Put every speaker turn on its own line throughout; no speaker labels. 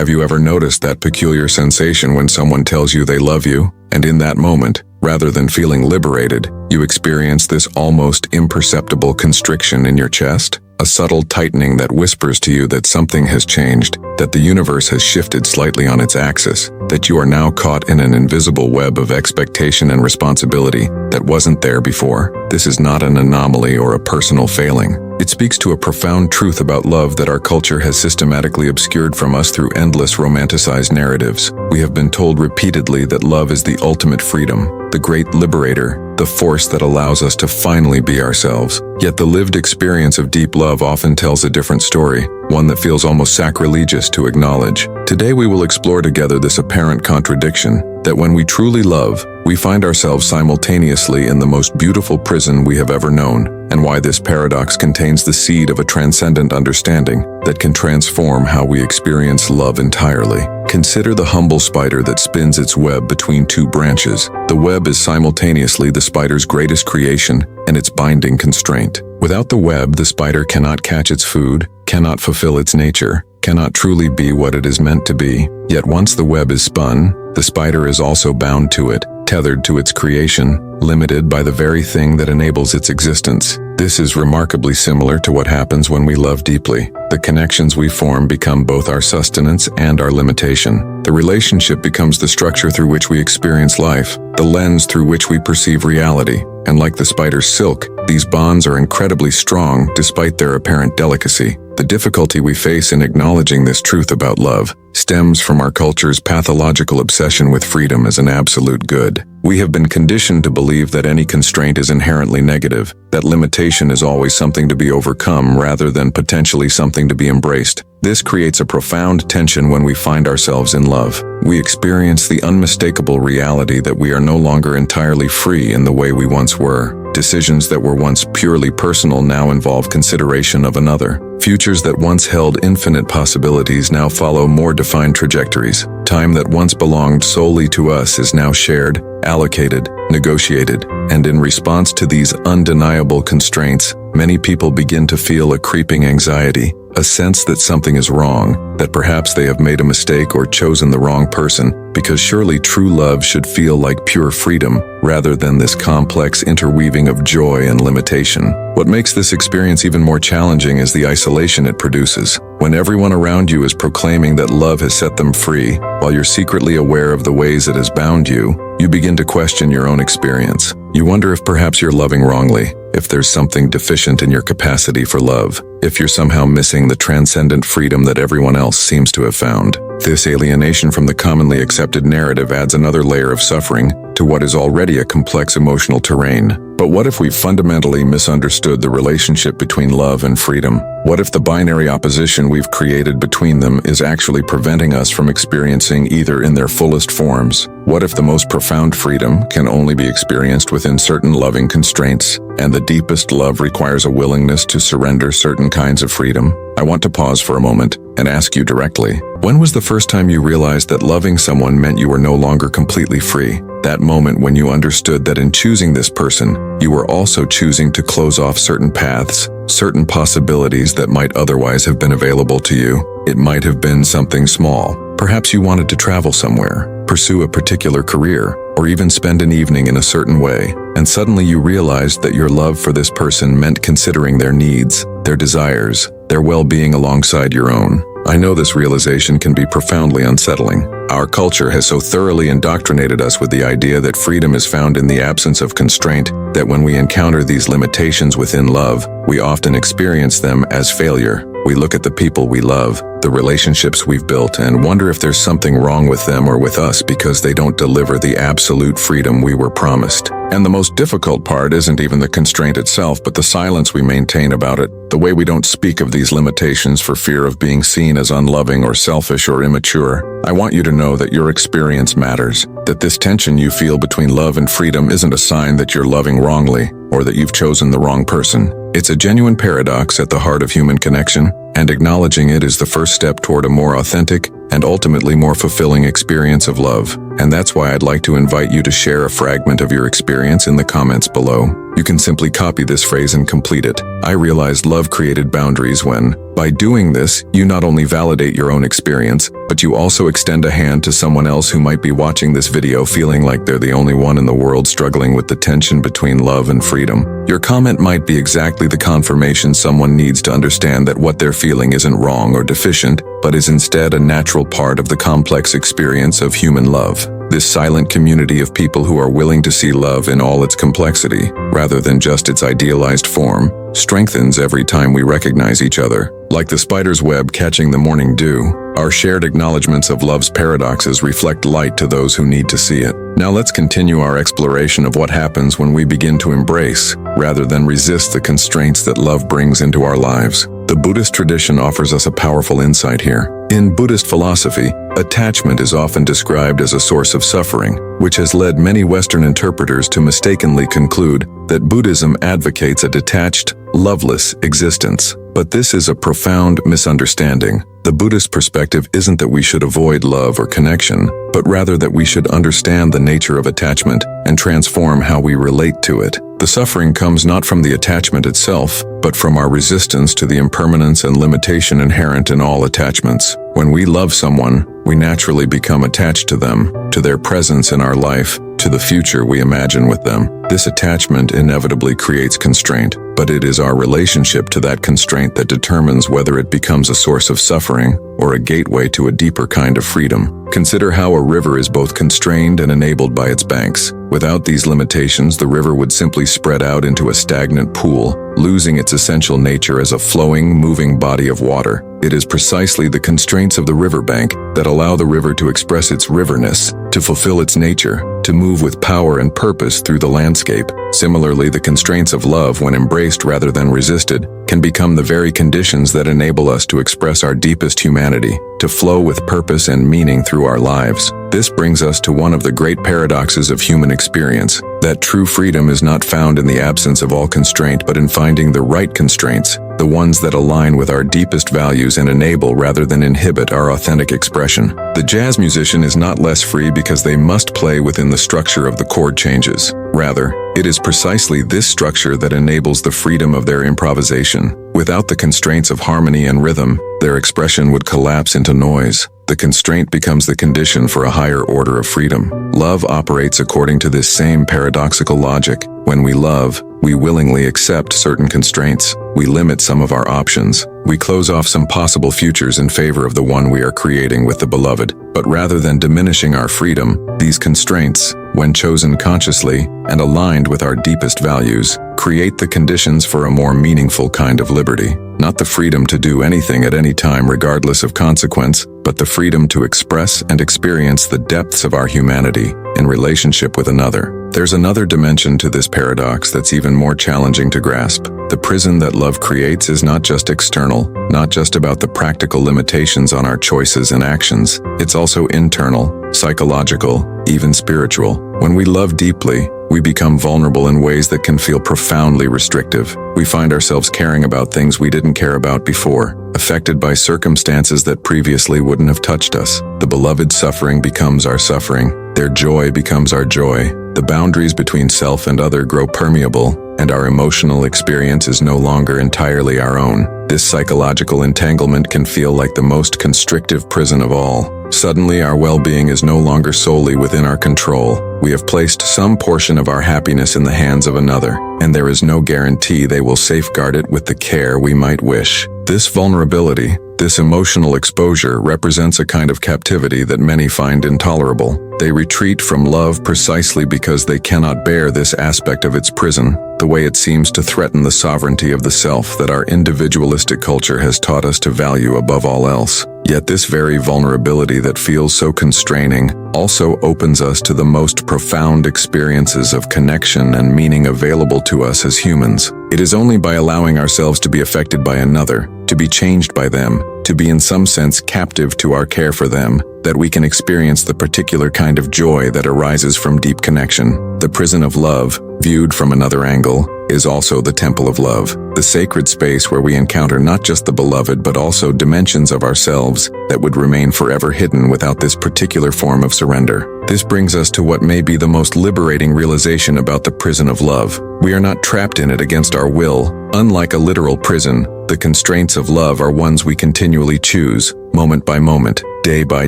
Have you ever noticed that peculiar sensation when someone tells you they love you, and in that moment, rather than feeling liberated, you experience this almost imperceptible constriction in your chest? A subtle tightening that whispers to you that something has changed, that the universe has shifted slightly on its axis, that you are now caught in an invisible web of expectation and responsibility that wasn't there before. This is not an anomaly or a personal failing. It speaks to a profound truth about love that our culture has systematically obscured from us through endless romanticized narratives. We have been told repeatedly that love is the ultimate freedom, the great liberator, the force that allows us to finally be ourselves. Yet the lived experience of deep love often tells a different story, one that feels almost sacrilegious to acknowledge. Today we will explore together this apparent contradiction, that when we truly love, we find ourselves simultaneously in the most beautiful prison we have ever known, and why this paradox contains the seed of a transcendent understanding that can transform how we experience love entirely. Consider the humble spider that spins its web between two branches. The web is simultaneously the spider's greatest creation and its binding constraint. Without the web, the spider cannot catch its food, cannot fulfill its nature, cannot truly be what it is meant to be. Yet once the web is spun, the spider is also bound to it, tethered to its creation, limited by the very thing that enables its existence. This is remarkably similar to what happens when we love deeply. The connections we form become both our sustenance and our limitation. The relationship becomes the structure through which we experience life, the lens through which we perceive reality. And like the spider's silk, these bonds are incredibly strong despite their apparent delicacy. The difficulty we face in acknowledging this truth about love stems from our culture's pathological obsession with freedom as an absolute good. We have been conditioned to believe that any constraint is inherently negative, that limitation is always something to be overcome rather than potentially something to be embraced. This creates a profound tension when we find ourselves in love. We experience the unmistakable reality that we are no longer entirely free in the way we once were. Decisions that were once purely personal now involve consideration of another. Futures that once held infinite possibilities now follow more defined trajectories. Time that once belonged solely to us is now shared, allocated, negotiated, and in response to these undeniable constraints, many people begin to feel a creeping anxiety, a sense that something is wrong, that perhaps they have made a mistake or chosen the wrong person, because surely true love should feel like pure freedom, rather than this complex interweaving of joy and limitation. What makes this experience even more challenging is the isolation it produces. When everyone around you is proclaiming that love has set them free, while you're secretly aware of the ways it has bound you, you begin to question your own experience. You wonder if perhaps you're loving wrongly, if there's something deficient in your capacity for love, if you're somehow missing the transcendent freedom that everyone else seems to have found. This alienation from the commonly accepted narrative adds another layer of suffering to what is already a complex emotional terrain. But what if we've fundamentally misunderstood the relationship between love and freedom? What if the binary opposition we've created between them is actually preventing us from experiencing either in their fullest forms? What if the most profound freedom can only be experienced within certain loving constraints, and the deepest love requires a willingness to surrender certain kinds of freedom? I want to pause for a moment and ask you directly, when was the first time you realized that loving someone meant you were no longer completely free? That moment when you understood that in choosing this person, you were also choosing to close off certain paths, certain possibilities that might otherwise have been available to you. It might have been something small. Perhaps you wanted to travel somewhere, pursue a particular career, or even spend an evening in a certain way, and suddenly you realized that your love for this person meant considering their needs, their desires, their well-being alongside your own. I know this realization can be profoundly unsettling. Our culture has so thoroughly indoctrinated us with the idea that freedom is found in the absence of constraint, that when we encounter these limitations within love, we often experience them as failure. We look at the people we love, the relationships we've built, and wonder if there's something wrong with them or with us because they don't deliver the absolute freedom we were promised. And the most difficult part isn't even the constraint itself, but the silence we maintain about it, the way we don't speak of these limitations for fear of being seen as unloving or selfish or immature. I want you to know that your experience matters, that this tension you feel between love and freedom isn't a sign that you're loving wrongly or that you've chosen the wrong person. It's a genuine paradox at the heart of human connection, and acknowledging it is the first step toward a more authentic, and ultimately more fulfilling experience of love. And that's why I'd like to invite you to share a fragment of your experience in the comments below. You can simply copy this phrase and complete it. I realized love created boundaries when, by doing this, you not only validate your own experience, but you also extend a hand to someone else who might be watching this video feeling like they're the only one in the world struggling with the tension between love and freedom. Your comment might be exactly the confirmation someone needs to understand that what they're feeling isn't wrong or deficient, but is instead a natural part of the complex experience of human love. This silent community of people who are willing to see love in all its complexity, rather than just its idealized form, strengthens every time we recognize each other. Like the spider's web catching the morning dew, our shared acknowledgments of love's paradoxes reflect light to those who need to see it. Now let's continue our exploration of what happens when we begin to embrace, rather than resist, the constraints that love brings into our lives. The Buddhist tradition offers us a powerful insight here. In Buddhist philosophy, attachment is often described as a source of suffering, which has led many Western interpreters to mistakenly conclude that Buddhism advocates a detached, loveless existence. But this is a profound misunderstanding. The Buddhist perspective isn't that we should avoid love or connection, but rather that we should understand the nature of attachment and transform how we relate to it. The suffering comes not from the attachment itself, but from our resistance to the impermanence and limitation inherent in all attachments. When we love someone, we naturally become attached to them, to their presence in our life, to the future we imagine with them. This attachment inevitably creates constraint, but it is our relationship to that constraint that determines whether it becomes a source of suffering or a gateway to a deeper kind of freedom. Consider how a river is both constrained and enabled by its banks. Without these limitations, the river would simply spread out into a stagnant pool, losing its essential nature as a flowing, moving body of water. It is precisely the constraints of the riverbank that allow the river to express its riverness, to fulfill its nature, to move with power and purpose through the landscape. Similarly, the constraints of love, when embraced rather than resisted, can become the very conditions that enable us to express our deepest humanity, to flow with purpose and meaning through our lives. This brings us to one of the great paradoxes of human experience, that true freedom is not found in the absence of all constraint, but in finding the right constraints, the ones that align with our deepest values and enable rather than inhibit our authentic expression. The jazz musician is not less free because they must play within the structure of the chord changes. Rather, it is precisely this structure that enables the freedom of their improvisation. Without the constraints of harmony and rhythm, their expression would collapse into noise. The constraint becomes the condition for a higher order of freedom. Love operates according to this same paradoxical logic. When we love, we willingly accept certain constraints. We limit some of our options. We close off some possible futures in favor of the one we are creating with the beloved. But rather than diminishing our freedom, these constraints, when chosen consciously and aligned with our deepest values, create the conditions for a more meaningful kind of liberty. Not the freedom to do anything at any time regardless of consequence, but the freedom to express and experience the depths of our humanity in relationship with another. There's another dimension to this paradox that's even more challenging to grasp. The prison that love creates is not just external, not just about the practical limitations on our choices and actions. It's also internal, psychological, even spiritual. When we love deeply, we become vulnerable in ways that can feel profoundly restrictive. We find ourselves caring about things we didn't care about before, affected by circumstances that previously wouldn't have touched us. The beloved's suffering becomes our suffering. Their joy becomes our joy. The boundaries between self and other grow permeable, and our emotional experience is no longer entirely our own. This psychological entanglement can feel like the most constrictive prison of all. Suddenly, our well-being is no longer solely within our control. We have placed some portion of our happiness in the hands of another, and there is no guarantee they will safeguard it with the care we might wish. This vulnerability, this emotional exposure, represents a kind of captivity that many find intolerable. They retreat from love precisely because they cannot bear this aspect of its prison, the way it seems to threaten the sovereignty of the self that our individualistic culture has taught us to value above all else. Yet this very vulnerability that feels so constraining also opens us to the most profound experiences of connection and meaning available to us as humans. It is only by allowing ourselves to be affected by another, to be changed by them, to be in some sense captive to our care for them, that we can experience the particular kind of joy that arises from deep connection. The prison of love, viewed from another angle, is also the temple of love, the sacred space where we encounter not just the beloved but also dimensions of ourselves that would remain forever hidden without this particular form of surrender. This brings us to what may be the most liberating realization about the prison of love. We are not trapped in it against our will. Unlike a literal prison, the constraints of love are ones we continually choose, moment by moment, day by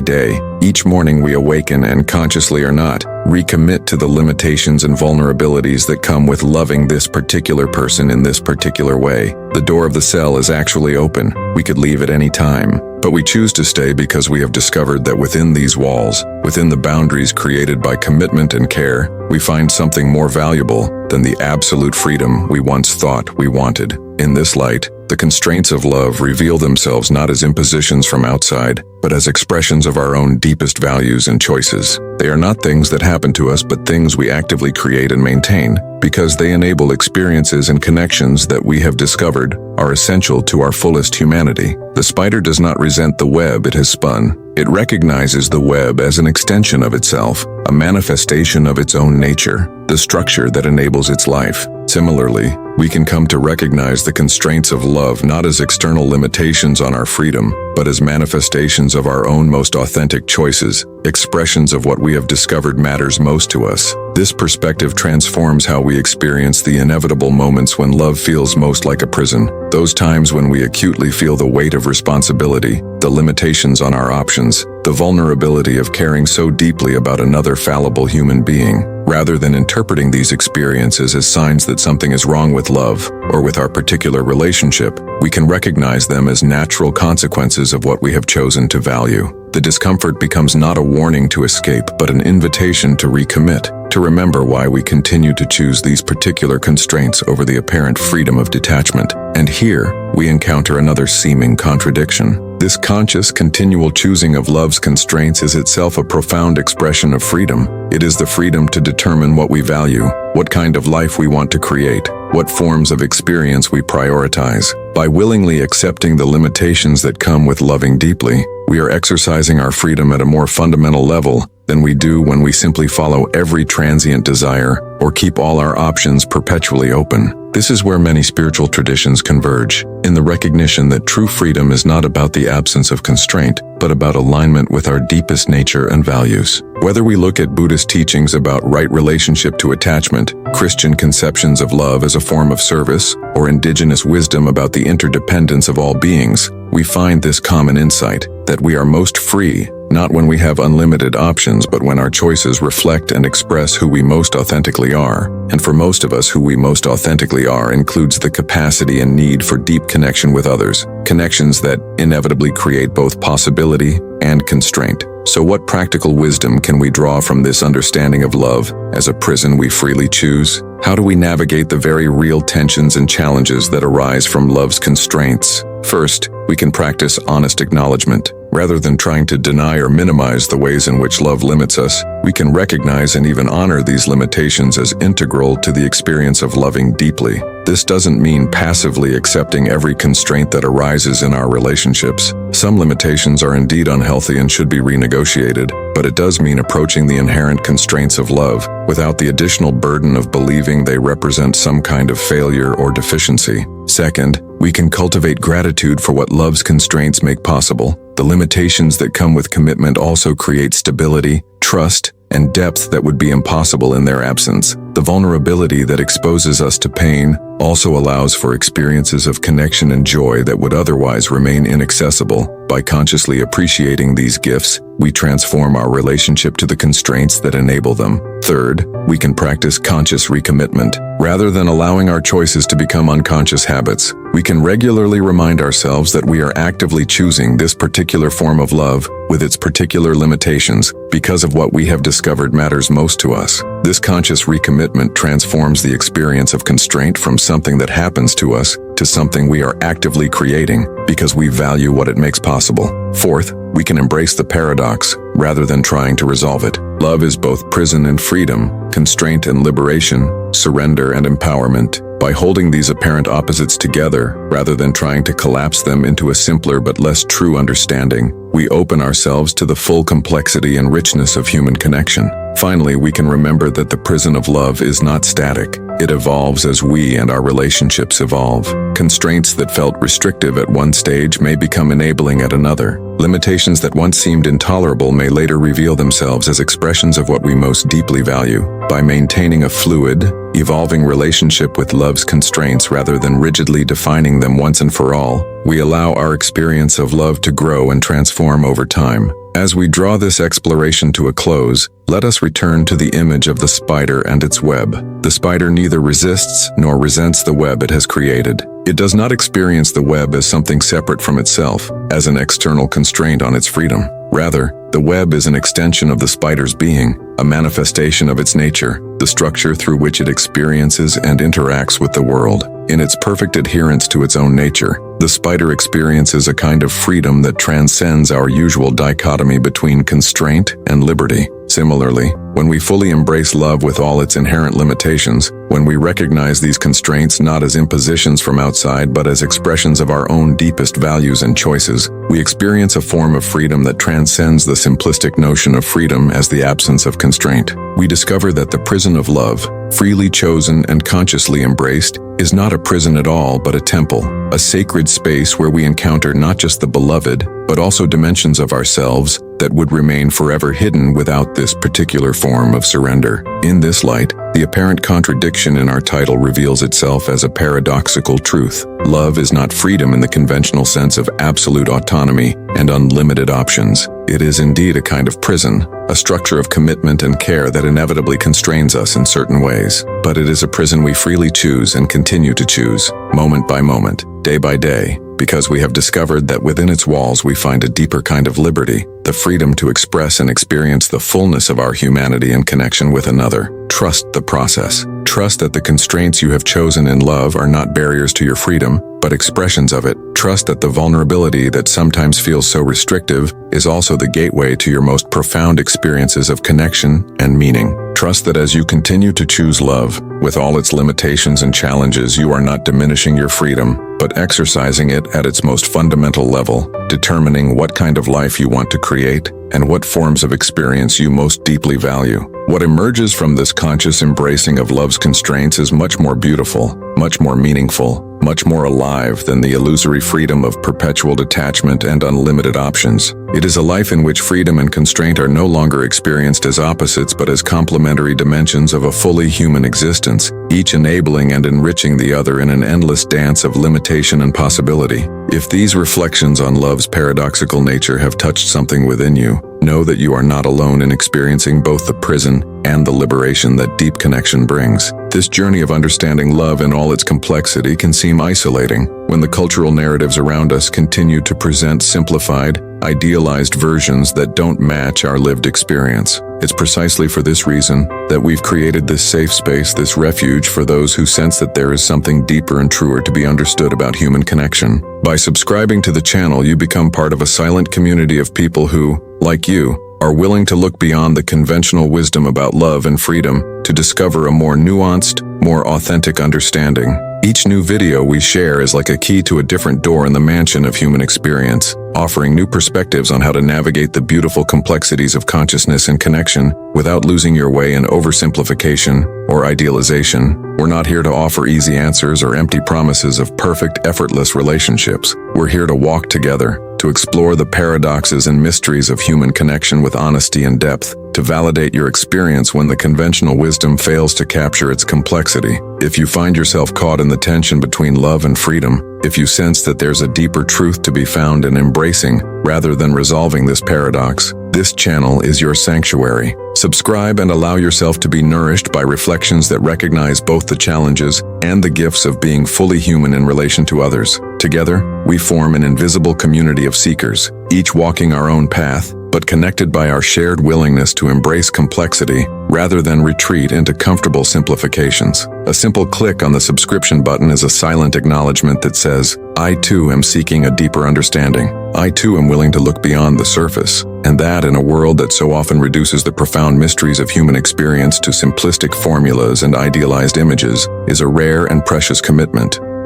day. Each morning we awaken and, consciously or not, recommit to the limitations and vulnerabilities that come with loving this particular person in this particular way. The door of the cell is actually open. We could leave at any time, but we choose to stay because we have discovered that within these walls, within the boundaries created by commitment and care, we find something more valuable than the absolute freedom we once thought we wanted. In this light, the constraints of love reveal themselves not as impositions from outside, but as expressions of our own deepest values and choices. They are not things that happen to us, but things we actively create and maintain, because they enable experiences and connections that we have discovered are essential to our fullest humanity. The spider does not resent the web it has spun. It recognizes the web as an extension of itself, a manifestation of its own nature, the structure that enables its life. Similarly, we can come to recognize the constraints of love not as external limitations on our freedom, but as manifestations of our own most authentic choices, expressions of what we have discovered matters most to us. This perspective transforms how we experience the inevitable moments when love feels most like a prison, those times when we acutely feel the weight of responsibility, the limitations on our options, the vulnerability of caring so deeply about another fallible human being. Rather than interpreting these experiences as signs that something is wrong with love or with our particular relationship, we can recognize them as natural consequences of what we have chosen to value. The discomfort becomes not a warning to escape, but an invitation to recommit, to remember why we continue to choose these particular constraints over the apparent freedom of detachment. And here, we encounter another seeming contradiction. This conscious, continual choosing of love's constraints is itself a profound expression of freedom. It is the freedom to determine what we value, what kind of life we want to create, what forms of experience we prioritize. By willingly accepting the limitations that come with loving deeply, we are exercising our freedom at a more fundamental level than we do when we simply follow every transient desire or keep all our options perpetually open. This is where many spiritual traditions converge, in the recognition that true freedom is not about the absence of constraint, but about alignment with our deepest nature and values. Whether we look at Buddhist teachings about right relationship to attachment, Christian conceptions of love as a form of service, or indigenous wisdom about the interdependence of all beings, we find this common insight, that we are most free, not when we have unlimited options, but when our choices reflect and express who we most authentically are. And for most of us, who we most authentically are includes the capacity and need for deep connection with others, connections that inevitably create both possibility and constraint. So what practical wisdom can we draw from this understanding of love as a prison we freely choose? How do we navigate the very real tensions and challenges that arise from love's constraints? First, we can practice honest acknowledgement. Rather than trying to deny or minimize the ways in which love limits us, we can recognize and even honor these limitations as integral to the experience of loving deeply. This doesn't mean passively accepting every constraint that arises in our relationships. Some limitations are indeed unhealthy and should be renegotiated, but it does mean approaching the inherent constraints of love without the additional burden of believing they represent some kind of failure or deficiency. Second, we can cultivate gratitude for what love's constraints make possible. The limitations that come with commitment also create stability, trust, and depth that would be impossible in their absence. The vulnerability that exposes us to pain also allows for experiences of connection and joy that would otherwise remain inaccessible. By consciously appreciating these gifts, we transform our relationship to the constraints that enable them. Third, we can practice conscious recommitment. Rather than allowing our choices to become unconscious habits, we can regularly remind ourselves that we are actively choosing this particular form of love with its particular limitations because of what we have discovered matters most to us. This conscious recommitment transforms the experience of constraint from something that happens to us to something we are actively creating because we value what it makes possible. Fourth, we can embrace the paradox rather than trying to resolve it. Love is both prison and freedom, constraint and liberation, surrender and empowerment. By holding these apparent opposites together, rather than trying to collapse them into a simpler but less true understanding, we open ourselves to the full complexity and richness of human connection. Finally, we can remember that the prison of love is not static. It evolves as we and our relationships evolve. Constraints that felt restrictive at one stage may become enabling at another. Limitations that once seemed intolerable may later reveal themselves as expressions of what we most deeply value. By maintaining a fluid, evolving relationship with love's constraints rather than rigidly defining them once and for all, we allow our experience of love to grow and transform over time. As we draw this exploration to a close, let us return to the image of the spider and its web. The spider neither resists nor resents the web it has created. It does not experience the web as something separate from itself, as an external constraint on its freedom. Rather, the web is an extension of the spider's being, a manifestation of its nature, the structure through which it experiences and interacts with the world. In its perfect adherence to its own nature, the spider experiences a kind of freedom that transcends our usual dichotomy between constraint and liberty. Similarly, when we fully embrace love with all its inherent limitations, when we recognize these constraints not as impositions from outside but as expressions of our own deepest values and choices, we experience a form of freedom that transcends the simplistic notion of freedom as the absence of constraint. We discover that the prison of love, freely chosen and consciously embraced, is not a prison at all but a temple, a sacred space where we encounter not just the beloved, but also dimensions of ourselves that would remain forever hidden without this particular form of surrender. In this light, the apparent contradiction in our title reveals itself as a paradoxical truth. Love is not freedom in the conventional sense of absolute autonomy and unlimited options. It is indeed a kind of prison, a structure of commitment and care that inevitably constrains us in certain ways. But it is a prison we freely choose and continue to choose, moment by moment, day by day, because we have discovered that within its walls we find a deeper kind of liberty, the freedom to express and experience the fullness of our humanity in connection with another. Trust the process. Trust that the constraints you have chosen in love are not barriers to your freedom, but expressions of it. Trust that the vulnerability that sometimes feels so restrictive is also the gateway to your most profound experiences of connection and meaning. Trust that as you continue to choose love, with all its limitations and challenges, you are not diminishing your freedom, but exercising it at its most fundamental level, determining what kind of life you want to create and what forms of experience you most deeply value. What emerges from this conscious embracing of love's constraints is much more beautiful, much more meaningful, much more alive than the illusory freedom of perpetual detachment and unlimited options. It is a life in which freedom and constraint are no longer experienced as opposites but as complementary dimensions of a fully human existence, each enabling and enriching the other in an endless dance of limitation and possibility. If these reflections on love's paradoxical nature have touched something within you, know that you are not alone in experiencing both the prison and the liberation that deep connection brings. This journey of understanding love in all its complexity can seem isolating when the cultural narratives around us continue to present simplified, idealized versions that don't match our lived experience. It's precisely for this reason that we've created this safe space, this refuge for those who sense that there is something deeper and truer to be understood about human connection. By subscribing to the channel, you become part of a silent community of people who, like you, are willing to look beyond the conventional wisdom about love and freedom to discover a more nuanced, more authentic understanding. Each new video we share is like a key to a different door in the mansion of human experience, offering new perspectives on how to navigate the beautiful complexities of consciousness and connection without losing your way in oversimplification or idealization. We're not here to offer easy answers or empty promises of perfect, effortless relationships. We're here to walk together, to explore the paradoxes and mysteries of human connection with honesty and depth, to validate your experience when the conventional wisdom fails to capture its complexity. If you find yourself caught in the tension between love and freedom, if you sense that there's a deeper truth to be found in embracing rather than resolving this paradox, this channel is your sanctuary. Subscribe and allow yourself to be nourished by reflections that recognize both the challenges and the gifts of being fully human in relation to others. Together, we form an invisible community of seekers, each walking our own path, but connected by our shared willingness to embrace complexity rather than retreat into comfortable simplifications. A simple click on the subscription button is a silent acknowledgement that says, I too am seeking a deeper understanding. I too am willing to look beyond the surface. And that, in a world that so often reduces the profound mysteries of human experience to simplistic formulas and idealized images, is a rare and precious commitment.